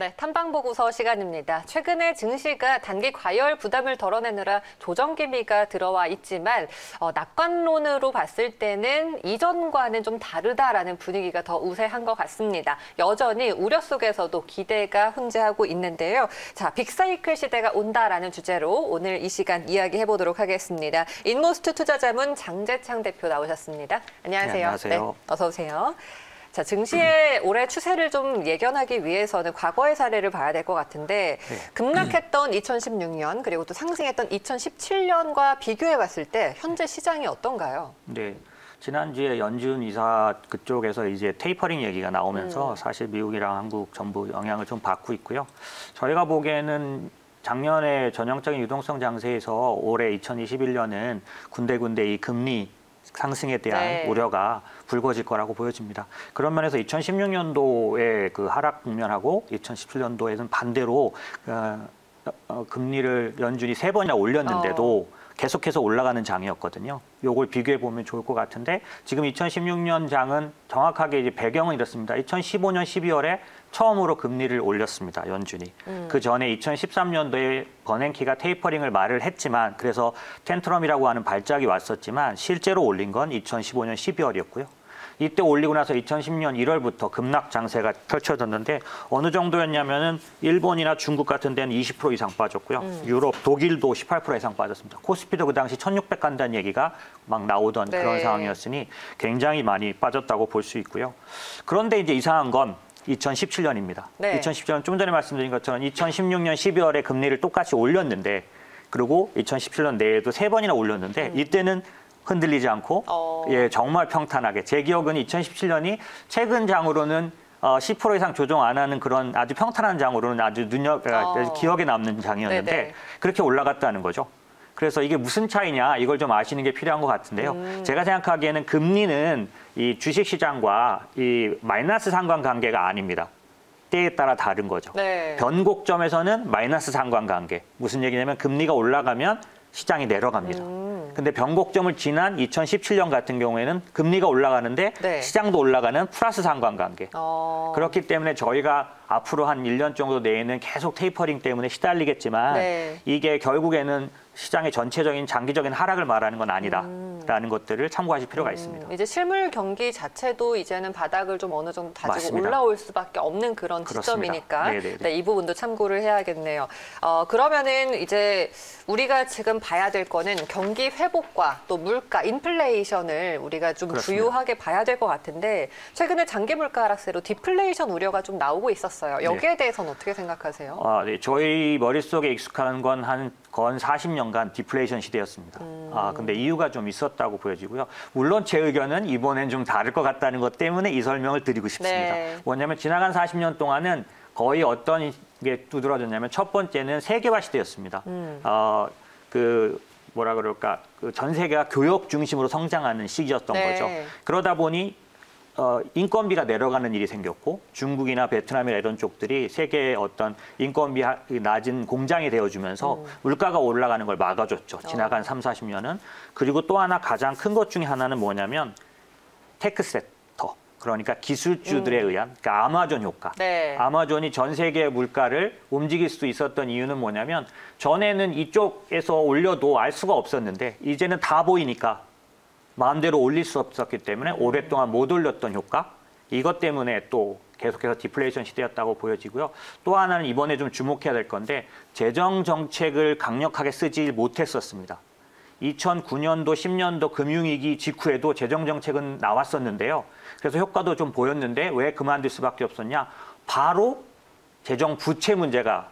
네, 탐방보고서 시간입니다. 최근에 증시가 단기 과열 부담을 덜어내느라 조정 기미가 들어와 있지만 낙관론으로 봤을 때는 이전과는 좀 다르다라는 분위기가 더 우세한 것 같습니다. 여전히 우려 속에서도 기대가 훈재하고 있는데요. 자, 빅사이클 시대가 온다라는 주제로 오늘 이 시간 이야기해 보도록 하겠습니다. 인모스트 투자자문 장재창 대표 나오셨습니다. 안녕하세요. 네, 안녕하세요. 네, 어서 오세요. 자, 증시의 올해 추세를 좀 예견하기 위해서는 과거의 사례를 봐야 될 것 같은데 급락했던 2016년 그리고 또 상승했던 2017년과 비교해 봤을 때 현재 시장이 어떤가요? 네. 지난주에 연준 이사 그쪽에서 이제 테이퍼링 얘기가 나오면서 사실 미국이랑 한국 전부 영향을 좀 받고 있고요. 저희가 보기에는 작년에 전형적인 유동성 장세에서 올해 2021년은 군데군데 이 금리 상승에 대한 우려가 불거질 거라고 보여집니다. 그런 면에서 2016년도의 그 하락 국면하고 2017년도에는 반대로 금리를 연준이 3번이나 올렸는데도 계속해서 올라가는 장이었거든요. 요걸 비교해 보면 좋을 것 같은데 지금 2016년 장은 정확하게 이제 배경은 이렇습니다. 2015년 12월에 처음으로 금리를 올렸습니다. 연준이. 그 전에 2013년도에 버냉키가 테이퍼링을 말을 했지만 그래서 텐트럼이라고 하는 발작이 왔었지만 실제로 올린 건 2015년 12월이었고요. 이때 올리고 나서 2010년 1월부터 급락 장세가 펼쳐졌는데 어느 정도였냐면은 일본이나 중국 같은 데는 20% 이상 빠졌고요. 유럽, 독일도 18% 이상 빠졌습니다. 코스피도 그 당시 1600 간다는 얘기가 막 나오던 그런 상황이었으니 굉장히 많이 빠졌다고 볼 수 있고요. 그런데 이제 이상한 건 2017년입니다. 2017년 좀 전에 말씀드린 것처럼 2016년 12월에 금리를 똑같이 올렸는데 그리고 2017년 내에도 3번이나 올렸는데 이때는 흔들리지 않고 정말 평탄하게 제 기억은 2017년이 최근 장으로는 10% 이상 조정 안 하는 그런 아주 평탄한 장으로는 아주 기억에 남는 장이었는데 그렇게 올라갔다는 거죠. 그래서 이게 무슨 차이냐 이걸 좀 아시는 게 필요한 것 같은데요. 제가 생각하기에는 금리는 이 주식시장과 이 마이너스 상관관계가 아닙니다. 때에 따라 다른 거죠. 변곡점에서는 마이너스 상관관계. 무슨 얘기냐면 금리가 올라가면 시장이 내려갑니다. 근데 변곡점을 지난 2017년 같은 경우에는 금리가 올라가는데 시장도 올라가는 플러스 상관관계. 그렇기 때문에 저희가 앞으로 한 1년 정도 내에는 계속 테이퍼링 때문에 시달리겠지만 이게 결국에는 시장의 전체적인 장기적인 하락을 말하는 건 아니다라는 것들을 참고하실 필요가 있습니다. 이제 실물 경기 자체도 이제는 바닥을 좀 어느 정도 다지고 올라올 수밖에 없는 그런 시점이니까 이 부분도 참고를 해야겠네요. 그러면은 이제 우리가 지금 봐야 될 거는 경기 회복과 또 물가, 인플레이션을 우리가 좀 주요하게 봐야 될 것 같은데 최근에 장기 물가 하락세로 디플레이션 우려가 좀 나오고 있었어요. 여기에 대해서는 어떻게 생각하세요? 저희 머릿속에 익숙한 건 한 40년간 디플레이션 시대였습니다. 근데 이유가 좀 있었다고 보여지고요. 물론 제 의견은 이번엔 좀 다를 것 같다는 것 때문에 이 설명을 드리고 싶습니다. 뭐냐면 지나간 40년 동안은 거의 어떤 게 두드러졌냐면 첫 번째는 세계화 시대였습니다. 뭐라 그럴까, 전 세계가 교역 중심으로 성장하는 시기였던 거죠. 그러다 보니 인건비가 내려가는 일이 생겼고 중국이나 베트남이나 이런 쪽들이 세계의 어떤 인건비 낮은 공장이 되어주면서 물가가 올라가는 걸 막아줬죠. 지나간 30-40년은. 그리고 또 하나 가장 큰 것 중에 하나는 뭐냐면 테크 섹터. 그러니까 기술주들에 의한 그러니까 아마존 효과. 아마존이 전 세계의 물가를 움직일 수 있었던 이유는 뭐냐면 전에는 이쪽에서 올려도 알 수가 없었는데 이제는 다 보이니까 마음대로 올릴 수 없었기 때문에 오랫동안 못 올렸던 효과. 이것 때문에 또 계속해서 디플레이션 시대였다고 보여지고요. 또 하나는 이번에 좀 주목해야 될 건데 재정 정책을 강력하게 쓰지 못했었습니다. 2009년도, 10년도 금융위기 직후에도 재정 정책은 나왔었는데요. 그래서 효과도 좀 보였는데 왜 그만둘 수밖에 없었냐? 바로 재정 부채 문제가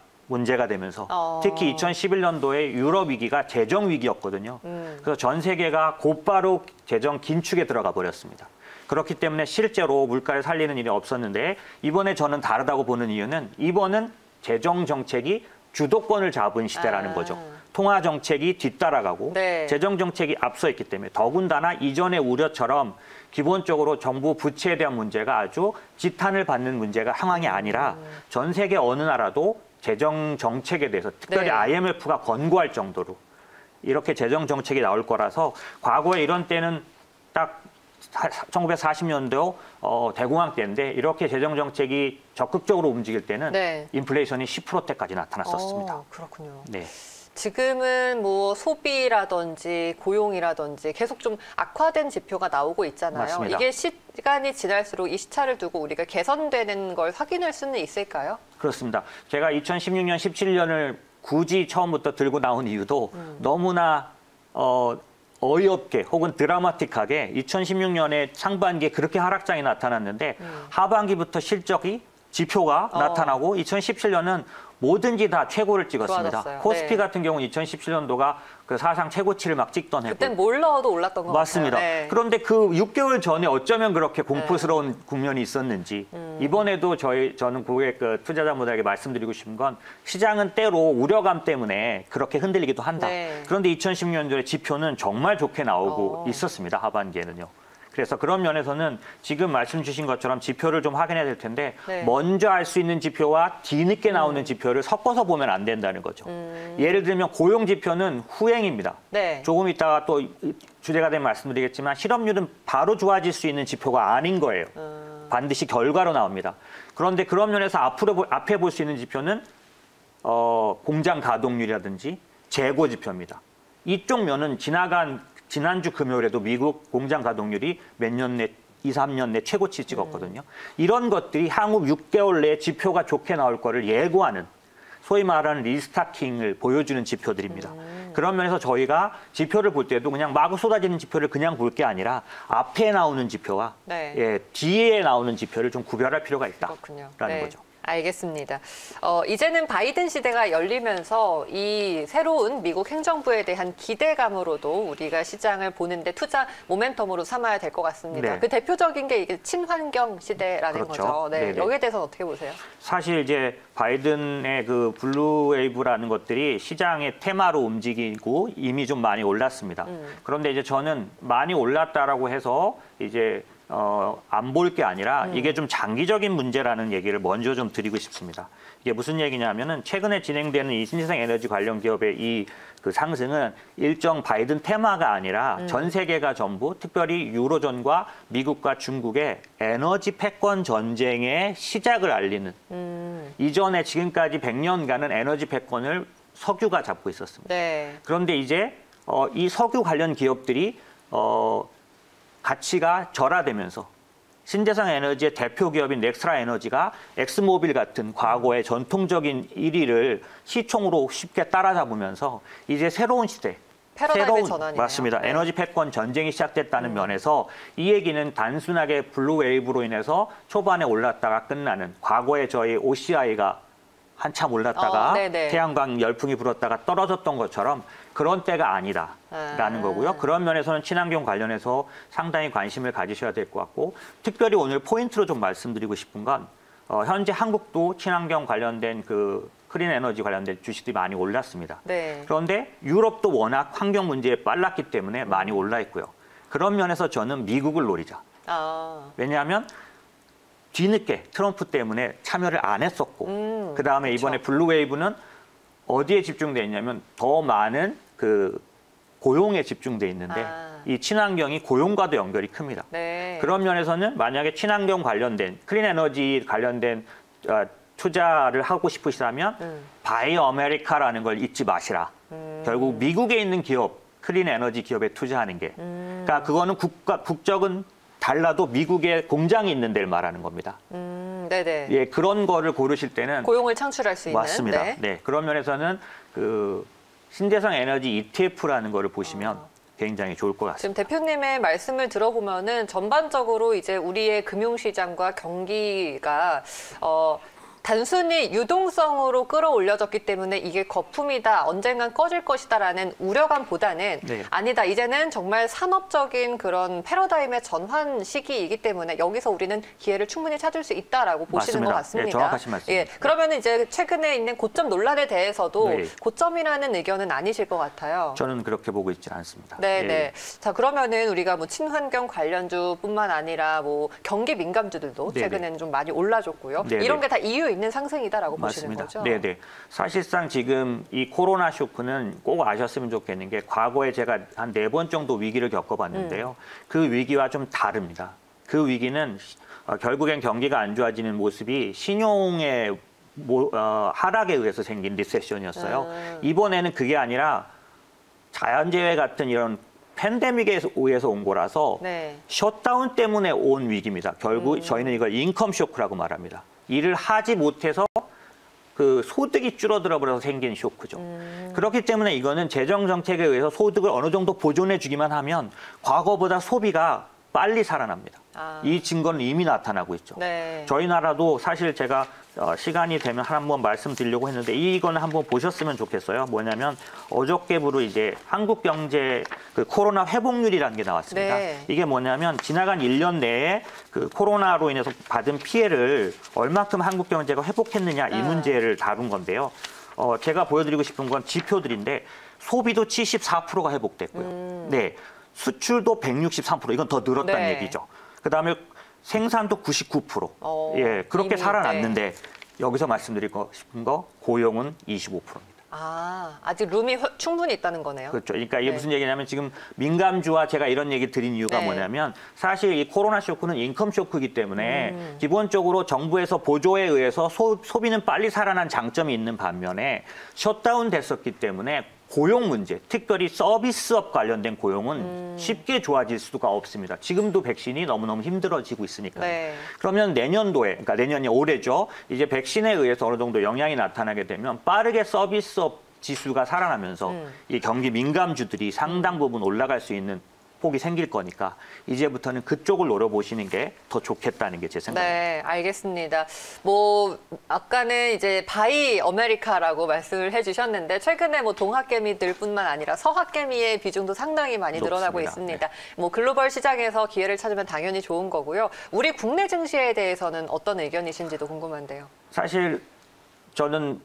되면서 특히 2011년도에 유럽 위기가 재정 위기였거든요. 그래서 전 세계가 곧바로 재정 긴축에 들어가 버렸습니다. 그렇기 때문에 실제로 물가를 살리는 일이 없었는데 이번에 저는 다르다고 보는 이유는 이번은 재정 정책이 주도권을 잡은 시대라는 거죠. 통화 정책이 뒤따라가고 재정 정책이 앞서 있기 때문에 더군다나 이전의 우려처럼 기본적으로 정부 부채에 대한 문제가 아주 지탄을 받는 문제가 상황이 아니라 전 세계 어느 나라도 재정 정책에 대해서 특별히 IMF가 권고할 정도로 이렇게 재정 정책이 나올 거라서 과거에 이런 때는 딱 1940년도 대공황 때인데 이렇게 재정 정책이 적극적으로 움직일 때는 네. 인플레이션이 10%대까지 나타났었습니다. 그렇군요. 네. 지금은 뭐 소비라든지 고용이라든지 계속 좀 악화된 지표가 나오고 있잖아요. 맞습니다. 이게 시간이 지날수록 이 시차를 두고 우리가 개선되는 걸 확인할 수는 있을까요? 그렇습니다. 제가 2016년, 17년을 굳이 처음부터 들고 나온 이유도 너무나 어이없게 혹은 드라마틱하게 2016년에 상반기에 그렇게 하락장이 나타났는데 하반기부터 실적이 지표가 나타나고 2017년은 뭐든지 다 최고를 찍었습니다. 좋아졌어요. 코스피 네. 같은 경우는 2017년도가 그 사상 최고치를 막 찍던 해고. 그땐 뭘 넣어도 올랐던 것 맞습니다. 같아요. 네. 그런데 그 6개월 전에 어쩌면 그렇게 공포스러운 국면이 있었는지 이번에도 저는 고객 투자자분들에게 말씀드리고 싶은 건 시장은 때로 우려감 때문에 그렇게 흔들리기도 한다. 네. 그런데 2016년도에 지표는 정말 좋게 나오고 있었습니다. 하반기에는요. 그래서 그런 면에서는 지금 말씀 주신 것처럼 지표를 좀 확인해야 될 텐데 네. 먼저 알 수 있는 지표와 뒤늦게 나오는 지표를 섞어서 보면 안 된다는 거죠. 예를 들면 고용 지표는 후행입니다. 네. 조금 이따가 또 주제가 되면 말씀드리겠지만 실업률은 바로 좋아질 수 있는 지표가 아닌 거예요. 반드시 결과로 나옵니다. 그런데 그런 면에서 앞에 볼 수 있는 지표는 공장 가동률이라든지 재고 지표입니다. 이쪽 면은 지난주 금요일에도 미국 공장 가동률이 몇 년 내, 2, 3년 내 최고치 찍었거든요. 이런 것들이 향후 6개월 내에 지표가 좋게 나올 거를 예고하는 소위 말하는 리스타킹을 보여주는 지표들입니다. 그런 면에서 저희가 지표를 볼 때도 그냥 마구 쏟아지는 지표를 그냥 볼 게 아니라 앞에 나오는 지표와 네. 뒤에 나오는 지표를 좀 구별할 필요가 그렇군요. 있다라는 네. 거죠. 알겠습니다. 이제는 바이든 시대가 열리면서 이 새로운 미국 행정부에 대한 기대감으로도 우리가 시장을 보는데 투자 모멘텀으로 삼아야 될 것 같습니다. 네. 그 대표적인 게 이게 친환경 시대라는 그렇죠. 거죠. 네. 네네. 여기에 대해서는 어떻게 보세요? 사실 이제 바이든의 그 블루웨이브라는 것들이 시장의 테마로 움직이고 이미 좀 많이 올랐습니다. 그런데 이제 저는 많이 올랐다라고 해서 이제 안 볼 게 아니라 이게 좀 장기적인 문제라는 얘기를 먼저 좀 드리고 싶습니다. 이게 무슨 얘기냐면은 최근에 진행되는 이 신재생 에너지 관련 기업의 이 그 상승은 일정 바이든 테마가 아니라 전 세계가 전부 특별히 유로존과 미국과 중국의 에너지 패권 전쟁의 시작을 알리는 이전에 지금까지 100년간은 에너지 패권을 석유가 잡고 있었습니다. 네. 그런데 이제 이 석유 관련 기업들이 가치가 절하되면서 신재생 에너지의 대표 기업인 넥스트라 에너지가 엑스모빌 같은 과거의 전통적인 1위를 시총으로 쉽게 따라잡으면서 이제 새로운 시대, 패러다임의 전환이네요. 맞습니다. 네. 에너지 패권 전쟁이 시작됐다는 면에서 이 얘기는 단순하게 블루웨이브로 인해서 초반에 올랐다가 끝나는 과거에 저희 OCI가 한참 올랐다가 네네. 태양광 열풍이 불었다가 떨어졌던 것처럼 그런 때가 아니다라는 거고요. 그런 면에서는 친환경 관련해서 상당히 관심을 가지셔야 될 것 같고 특별히 오늘 포인트로 좀 말씀드리고 싶은 건 현재 한국도 친환경 관련된 그 크린 에너지 관련된 주식들이 많이 올랐습니다. 네. 그런데 유럽도 워낙 환경 문제에 빨랐기 때문에 많이 올라 있고요. 그런 면에서 저는 미국을 노리자. 왜냐하면 뒤늦게 트럼프 때문에 참여를 안 했었고 그다음에 이번에 그렇죠. 블루웨이브는 어디에 집중돼 있냐면 더 많은 그 고용에 집중돼 있는데 이 친환경이 고용과도 연결이 큽니다. 네. 그런 면에서는 만약에 친환경 관련된 클린 에너지 관련된 투자를 하고 싶으시다면 바이 아메리카라는 걸 잊지 마시라. 결국 미국에 있는 기업, 클린 에너지 기업에 투자하는 게 그러니까 그거는 국적은 달라도 미국에 공장이 있는 데를 말하는 겁니다. 네네. 예, 그런 거를 고르실 때는 고용을 창출할 수 있는. 맞습니다. 네. 네, 그런 면에서는 그 신재생 에너지 ETF라는 거를 보시면 굉장히 좋을 것 같습니다. 지금 대표님의 말씀을 들어보면은 전반적으로 이제 우리의 금융시장과 경기가 단순히 유동성으로 끌어올려졌기 때문에 이게 거품이다, 언젠간 꺼질 것이다라는 우려감보다는 네. 아니다, 이제는 정말 산업적인 그런 패러다임의 전환 시기이기 때문에 여기서 우리는 기회를 충분히 찾을 수 있다라고 보시는 맞습니다. 것 같습니다. 예, 정확하신 말씀입니다. 예, 그러면 이제 최근에 있는 고점 논란에 대해서도 네. 고점이라는 의견은 아니실 것 같아요. 저는 그렇게 보고 있지 않습니다. 네, 예. 네. 자, 그러면은 우리가 뭐 친환경 관련주뿐만 아니라 뭐 경기 민감주들도 네네. 최근에는 좀 많이 올라줬고요. 네네. 이런 게 다 이유 있는 상승이다라고 보시는 맞습니다. 거죠? 네네. 사실상 지금 이 코로나 쇼크는 꼭 아셨으면 좋겠는 게 과거에 제가 한 4번 정도 위기를 겪어봤는데요. 그 위기와 좀 다릅니다. 그 위기는 결국엔 경기가 안 좋아지는 모습이 신용의 하락에 의해서 생긴 리세션이었어요. 이번에는 그게 아니라 자연재해 같은 이런 팬데믹에 의해서 온 거라서 네. 셧다운 때문에 온 위기입니다. 결국 저희는 이걸 인컴 쇼크라고 말합니다. 일을 하지 못해서 그 소득이 줄어들어 버려서 생긴 쇼크죠. 그렇기 때문에 이거는 재정 정책에 의해서 소득을 어느 정도 보존해 주기만 하면 과거보다 소비가 빨리 살아납니다. 이 증거는 이미 나타나고 있죠. 네. 저희 나라도 사실 제가 시간이 되면 한번 말씀드리려고 했는데 이거는 한번 보셨으면 좋겠어요. 뭐냐면 어저께부로 이제 한국 경제 그 코로나 회복률이라는 게 나왔습니다. 네. 이게 뭐냐면 지나간 1년 내에 그 코로나로 인해서 받은 피해를 얼마큼 한국 경제가 회복했느냐 이 문제를 다룬 건데요. 제가 보여드리고 싶은 건 지표들인데 소비도 74%가 회복됐고요. 네. 수출도 163%, 이건 더 늘었다는 네. 얘기죠. 그다음에 생산도 99%. 예, 그렇게 이미, 살아났는데 여기서 말씀드릴 싶은 거 고용은 25%입니다. 아직 룸이 충분히 있다는 거네요. 그렇죠. 그러니까 이게 네. 무슨 얘기냐면 지금 민감주와 제가 이런 얘기 드린 이유가 네. 뭐냐면 사실 이 코로나 쇼크는 인컴 쇼크이기 때문에 기본적으로 정부에서 보조에 의해서 소비는 빨리 살아난 장점이 있는 반면에 셧다운 됐었기 때문에 고용 문제, 특별히 서비스업 관련된 고용은 쉽게 좋아질 수가 없습니다. 지금도 백신이 너무너무 힘들어지고 있으니까요. 네. 그러면 내년도에, 그러니까 내년이 올해죠. 이제 백신에 의해서 어느 정도 영향이 나타나게 되면 빠르게 서비스업 지수가 살아나면서 이 경기 민감주들이 상당 부분 올라갈 수 있는 폭이 생길 거니까 이제부터는 그쪽을 노려보시는 게 더 좋겠다는 게 제 생각입니다. 네, 알겠습니다. 아까는 이제 바이 아메리카라고 말씀을 해주셨는데 최근에 동학개미들뿐만 아니라 서학개미의 비중도 상당히 많이 늘어나고 높습니다. 있습니다. 글로벌 시장에서 기회를 찾으면 당연히 좋은 거고요. 우리 국내 증시에 대해서는 어떤 의견이신지도 궁금한데요. 사실 저는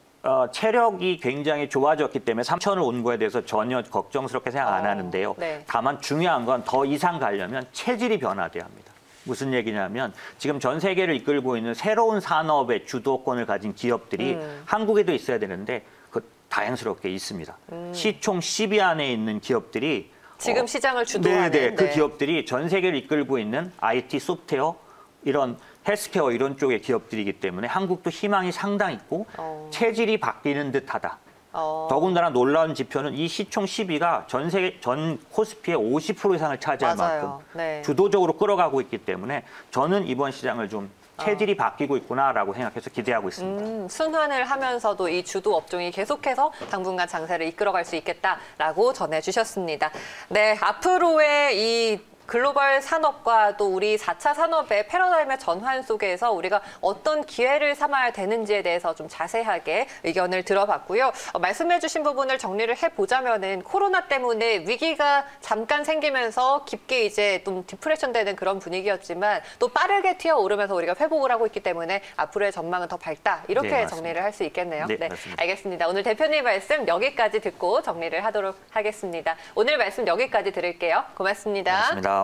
체력이 굉장히 좋아졌기 때문에 3천을 온 거에 대해서 전혀 걱정스럽게 생각 안 하는데요. 네. 다만 중요한 건 더 이상 가려면 체질이 변화돼야 합니다. 무슨 얘기냐면 지금 전 세계를 이끌고 있는 새로운 산업의 주도권을 가진 기업들이 한국에도 있어야 되는데 다행스럽게 있습니다. 시총 10위 안에 있는 기업들이 지금 시장을 주도하는. 네네, 그 기업들이 전 세계를 이끌고 있는 IT, 소프트웨어, 이런 헬스케어 이런 쪽의 기업들이기 때문에 한국도 희망이 상당히 있고 체질이 바뀌는 듯하다. 더군다나 놀라운 지표는 이 시총 10위가 전 세계 전 코스피의 50% 이상을 차지할 맞아요. 만큼 네. 주도적으로 끌어가고 있기 때문에 저는 이번 시장을 좀 체질이 바뀌고 있구나라고 생각해서 기대하고 있습니다. 순환을 하면서도 이 주도 업종이 계속해서 당분간 장세를 이끌어갈 수 있겠다라고 전해주셨습니다. 네, 앞으로의 이 글로벌 산업과 또 우리 4차 산업의 패러다임의 전환 속에서 우리가 어떤 기회를 삼아야 되는지에 대해서 좀 자세하게 의견을 들어봤고요. 말씀해 주신 부분을 정리를 해보자면은 코로나 때문에 위기가 잠깐 생기면서 깊게 이제 좀 디프레션 되는 그런 분위기였지만 또 빠르게 튀어오르면서 우리가 회복을 하고 있기 때문에 앞으로의 전망은 더 밝다. 이렇게 네, 정리를 할 수 있겠네요. 네, 맞습니다. 알겠습니다. 오늘 대표님 말씀 여기까지 듣고 정리를 하도록 하겠습니다. 오늘 말씀 여기까지 들을게요. 고맙습니다. 고맙습니다.